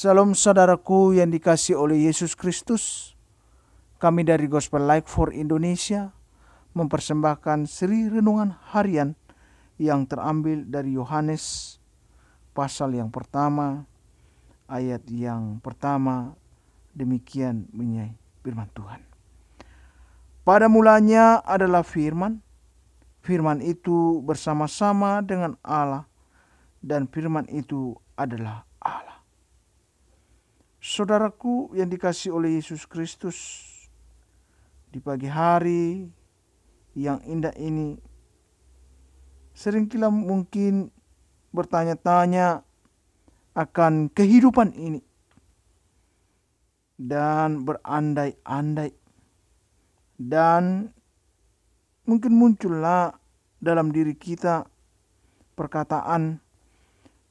Salam saudaraku yang dikasihi oleh Yesus Kristus. Kami dari Gospel Light for Indonesia mempersembahkan seri renungan harian yang terambil dari Yohanes pasal yang pertama, ayat yang pertama. Demikian bunyi firman Tuhan. Pada mulanya adalah firman, firman itu bersama-sama dengan Allah, dan firman itu adalah Allah. Saudaraku yang dikasihi oleh Yesus Kristus, di pagi hari yang indah ini, seringkali mungkin bertanya-tanya akan kehidupan ini dan berandai-andai, dan mungkin muncullah dalam diri kita perkataan,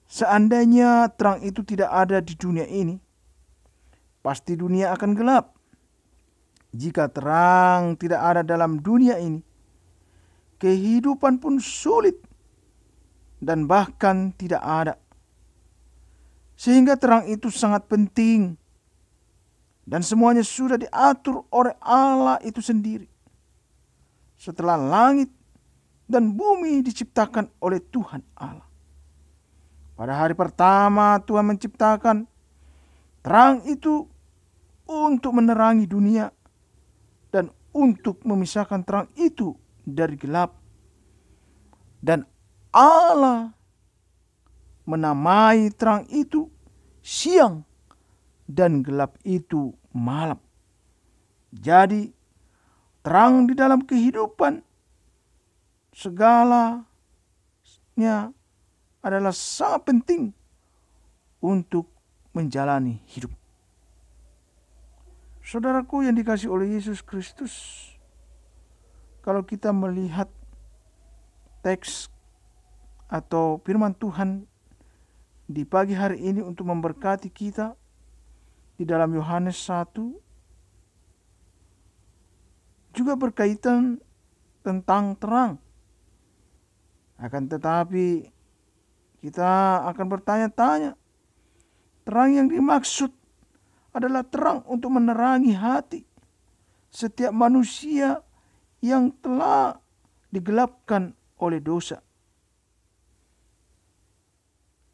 seandainya terang itu tidak ada di dunia ini, pasti dunia akan gelap. Jika terang tidak ada dalam dunia ini, kehidupan pun sulit dan bahkan tidak ada. Sehingga terang itu sangat penting, dan semuanya sudah diatur oleh Allah itu sendiri. Setelah langit dan bumi diciptakan oleh Tuhan Allah, pada hari pertama Tuhan menciptakan terang itu untuk menerangi dunia dan untuk memisahkan terang itu dari gelap. Dan Allah menamai terang itu siang dan gelap itu malam. Jadi terang di dalam kehidupan segalanya adalah sangat penting untuk menjalani hidup. Saudaraku yang dikasihi oleh Yesus Kristus, kalau kita melihat teks atau firman Tuhan di pagi hari ini untuk memberkati kita di dalam Yohanes 1, juga berkaitan tentang terang. Akan tetapi kita akan bertanya-tanya, terang yang dimaksud adalah terang untuk menerangi hati setiap manusia yang telah digelapkan oleh dosa.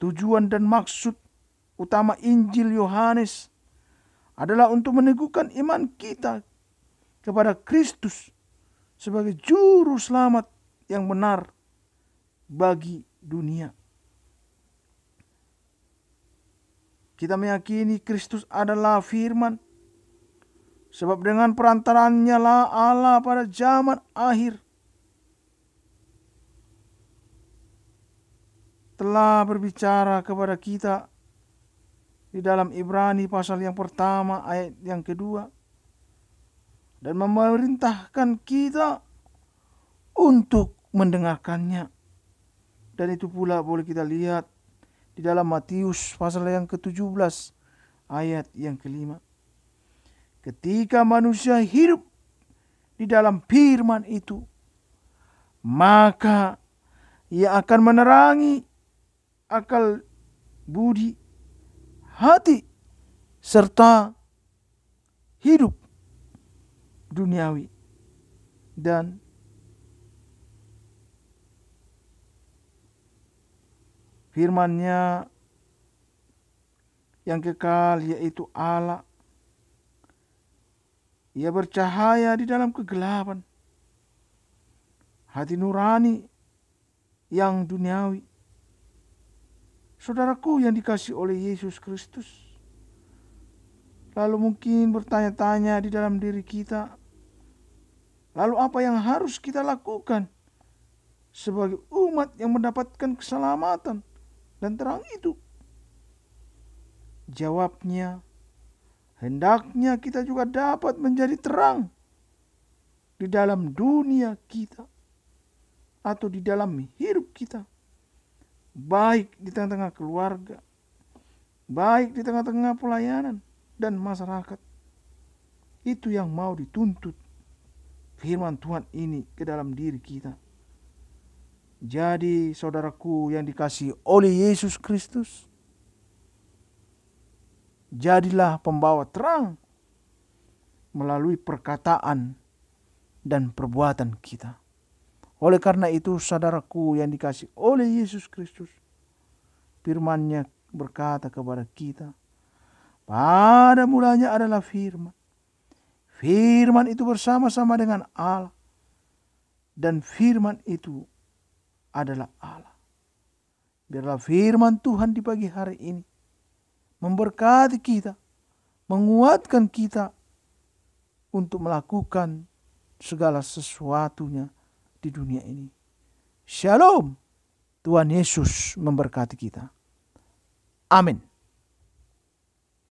Tujuan dan maksud utama Injil Yohanes adalah untuk meneguhkan iman kita kepada Kristus sebagai juru selamat yang benar bagi dunia. Kita meyakini Kristus adalah firman, sebab dengan perantarannya lah Allah pada zaman akhir telah berbicara kepada kita di dalam Ibrani pasal yang pertama ayat yang kedua, dan memerintahkan kita untuk mendengarkannya. Dan itu pula boleh kita lihat di dalam Matius pasal yang ke-17 ayat yang ke-5. Ketika manusia hidup di dalam firman itu, maka ia akan menerangi akal budi, hati, serta hidup duniawi dan firman-Nya yang kekal, yaitu Allah. Ia bercahaya di dalam kegelapan hati nurani yang duniawi. Saudaraku yang dikasihi oleh Yesus Kristus, lalu mungkin bertanya-tanya di dalam diri kita, lalu apa yang harus kita lakukan sebagai umat yang mendapatkan keselamatan dan terang itu? Jawabnya, hendaknya kita juga dapat menjadi terang di dalam dunia kita atau di dalam hidup kita, baik di tengah-tengah keluarga, baik di tengah-tengah pelayanan dan masyarakat. Itu yang mau dituntut firman Tuhan ini ke dalam diri kita. Jadi saudaraku yang dikasihi oleh Yesus Kristus, Jadilah pembawa terang melalui perkataan dan perbuatan kita. Oleh karena itu, saudaraku yang dikasihi oleh Yesus Kristus, firman-Nya berkata kepada kita, pada mulanya adalah firman. Firman itu bersama-sama dengan Allah, dan firman itu adalah Allah. Biarlah firman Tuhan di pagi hari ini memberkati kita, menguatkan kita untuk melakukan segala sesuatunya di dunia ini. Shalom. Tuhan Yesus memberkati kita. Amin.